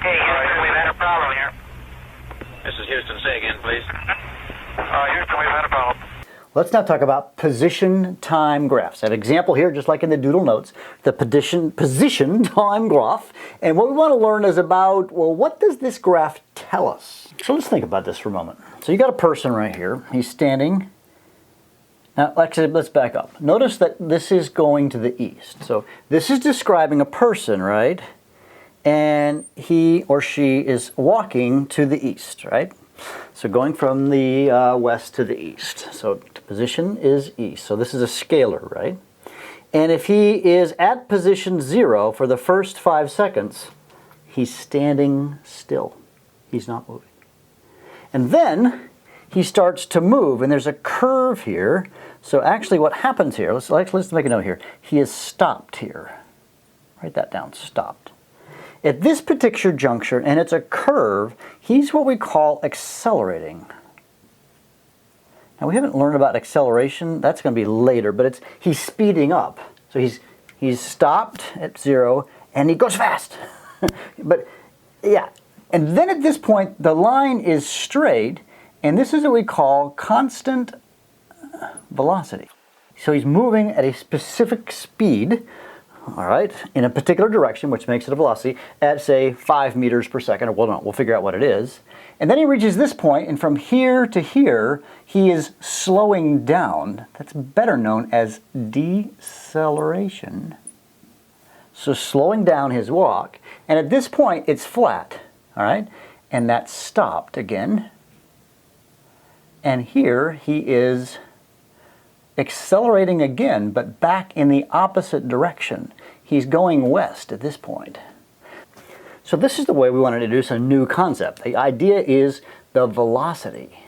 Okay, Houston, we've had a problem here. This is Houston. Say again, please. Houston, we've had a problem. Let's now talk about position time graphs. I have an example here, just like in the doodle notes, the position time graph. And what we want to learn is about, well, what does this graph tell us? So let's think about this for a moment. So you got a person right here. He's standing. Now, actually, let's back up. Notice that this is going to the east. So this is describing a person, right? And he or she is walking to the east, right? So going from the west to the east. So position is east. So this is a scalar, right? And if he is at position 0 for the first 5 seconds, he's standing still. He's not moving. And then he starts to move, and there's a curve here. So actually what happens here, let's make a note here. He is stopped here. Write that down, stopped. At this particular juncture, and it's a curve, he's what we call accelerating. Now we haven't learned about acceleration, that's going to be later, but he's speeding up. So he's stopped at 0 and he goes fast. But yeah, and then at this point the line is straight, and this is what we call constant velocity. So he's moving at a specific speed, all right, in a particular direction, which makes it a velocity, at, say, 5 meters per second, or we'll figure out what it is. And then he reaches this point, and from here to here, he is slowing down. That's better known as deceleration. So slowing down his walk, and at this point, it's flat, all right? And that's stopped again. And here he is accelerating again, but back in the opposite direction. He's going west at this point. So this is the way we want to introduce a new concept. The idea is the velocity.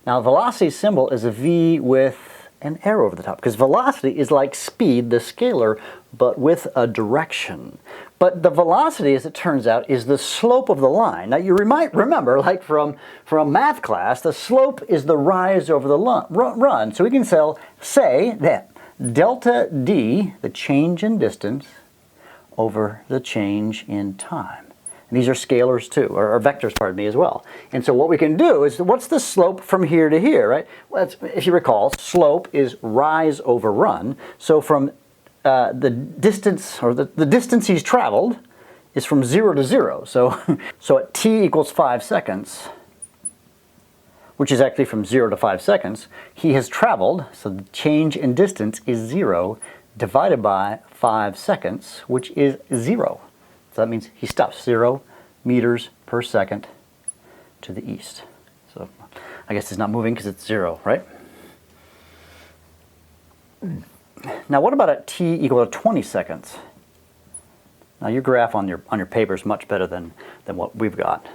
Now, velocity symbol is a V with an arrow over the top, because velocity is like speed, the scalar, but with a direction. But the velocity, as it turns out, is the slope of the line. Now, you might remember, like from math class, the slope is the rise over the run. So we can say that delta D, the change in distance, over the change in time. And these are scalars too, or vectors, pardon me, as well. And so what we can do is, what's the slope from here to here, right? Well, if you recall, slope is rise over run. So from the distance, or the distance he's traveled, is from 0 to 0. So at t equals 5 seconds, which is actually from 0 to 5 seconds, he has traveled, so the change in distance is 0 divided by 5 seconds, which is 0. So that means he stops 0 meters per second to the east. So I guess it's not moving because it's 0, right? Now what about at t equal to 20 seconds? Now your graph on your paper is much better than what we've got.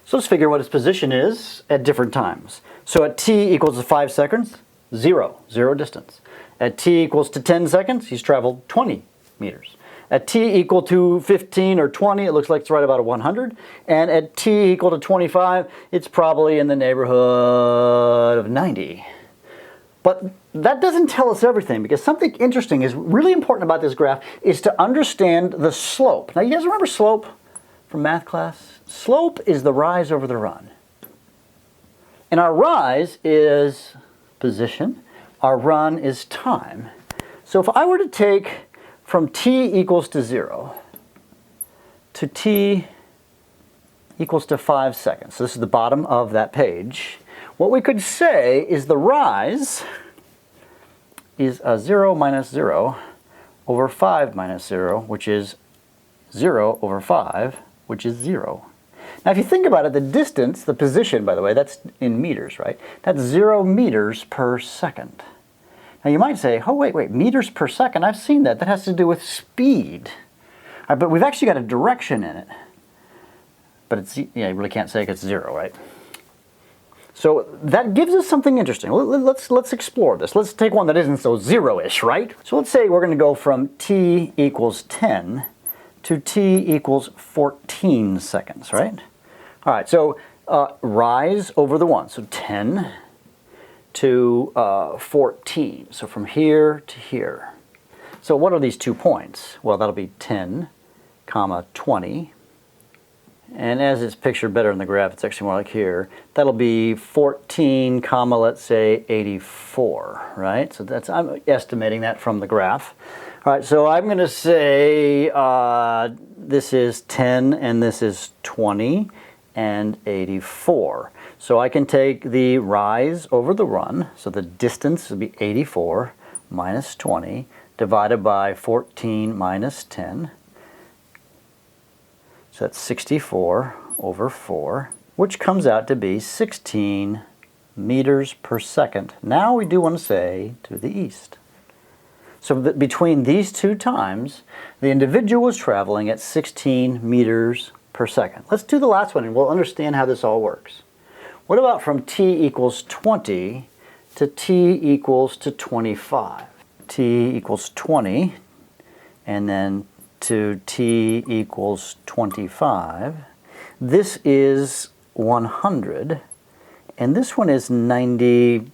So let's figure what his position is at different times. So at t equals to 5 seconds, 0 distance. At t equals to 10 seconds, he's traveled 20 meters. At t equal to 15 or 20, it looks like it's right about a 100. And at t equal to 25, it's probably in the neighborhood of 90. But that doesn't tell us everything, because something interesting is really important about this graph is to understand the slope. Now, you guys remember slope from math class? Slope is the rise over the run. And our rise is position. Our run is time. So if I were to take from t equals to 0 to t equals to 5 seconds, so this is the bottom of that page, what we could say is the rise is 0 minus 0 over 5 minus 0, which is 0 over 5, which is 0. Now if you think about it, the distance, the position, by the way, that's in meters, right? That's 0 meters per second. Now you might say, oh wait, meters per second, I've seen that. That has to do with speed. All right, but we've actually got a direction in it. But it's, you really can't say it's 0, right? So that gives us something interesting. Let's explore this. Let's take one that isn't so 0-ish, right? So let's say we're going to go from t equals 10 to t equals 14 seconds, right? All right, so rise over the 1. So 10 to 14. So from here to here. So what are these 2 points? Well, that'll be 10, comma 20, And as it's pictured better in the graph, it's actually more like here. That'll be 14, comma, let's say 84, right? So that's, I'm estimating that from the graph. All right, so I'm going to say this is 10 and this is 20 and 84. So I can take the rise over the run, so the distance would be 84 minus 20 divided by 14 minus 10. So that's 64 over 4, which comes out to be 16 meters per second. Now we do want to say to the east. So between these two times, the individual was traveling at 16 meters per second. Let's do the last one and we'll understand how this all works. What about from t equals 20 to t equals to 25? T equals 20 and then to t equals 25. This is 100 and this one is 90,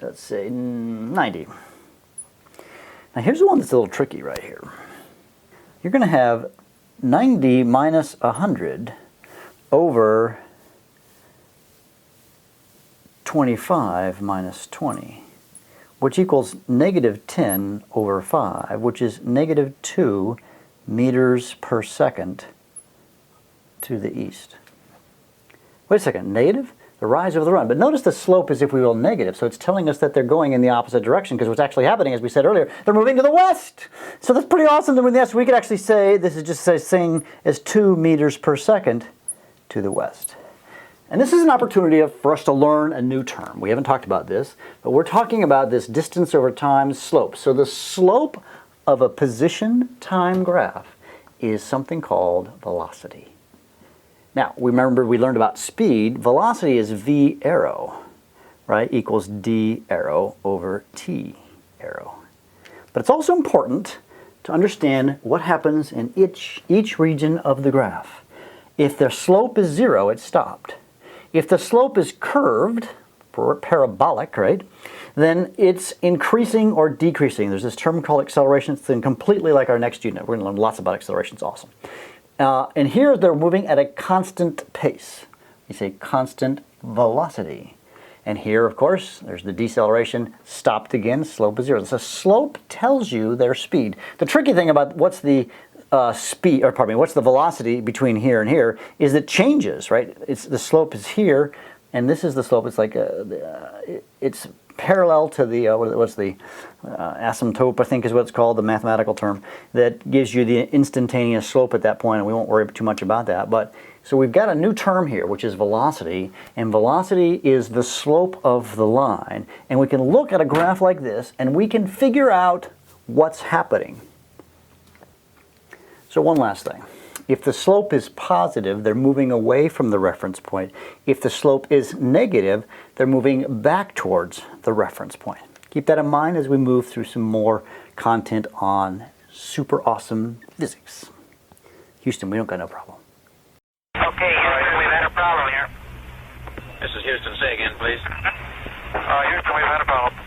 let's say 90. Now here's the one that's a little tricky right here. You're going to have 90 minus 100 over 25 minus 20, which equals negative 10 over 5, which is negative 2 meters per second to the east. Wait a second, negative? The rise over the run. But notice the slope is, if we will, negative. So it's telling us that they're going in the opposite direction, because what's actually happening, as we said earlier, they're moving to the west. So that's pretty awesome. That yes, we could actually say this is just saying as 2 meters per second to the west. And this is an opportunity for us to learn a new term. We haven't talked about this, but we're talking about this distance over time slope. So the slope of a position time graph is something called velocity. Now, remember we learned about speed. Velocity is v arrow, right, equals d arrow over t arrow. But it's also important to understand what happens in each region of the graph. If the slope is 0, it's stopped. If the slope is curved, parabolic, right, then it's increasing or decreasing. There's this term called acceleration. It's completely like our next unit. We're going to learn lots about acceleration. It's awesome. And here they're moving at a constant pace. You say constant velocity. And here, of course, there's the deceleration, stopped again, slope is 0. So slope tells you their speed. The tricky thing about what's the what's the velocity between here and here is it changes, right? The slope is here, and this is the slope. It's like it's parallel to the asymptote, I think is what it's called, the mathematical term, that gives you the instantaneous slope at that point, and we won't worry too much about that. But so we've got a new term here, which is velocity, and velocity is the slope of the line. And we can look at a graph like this, and we can figure out what's happening. So one last thing. If the slope is positive, they're moving away from the reference point. If the slope is negative, they're moving back towards the reference point. Keep that in mind as we move through some more content on super awesome physics. Houston, we don't got no problem. Okay, Houston, we've had a problem here. This is Houston. Say again, please. Houston, we've had a problem.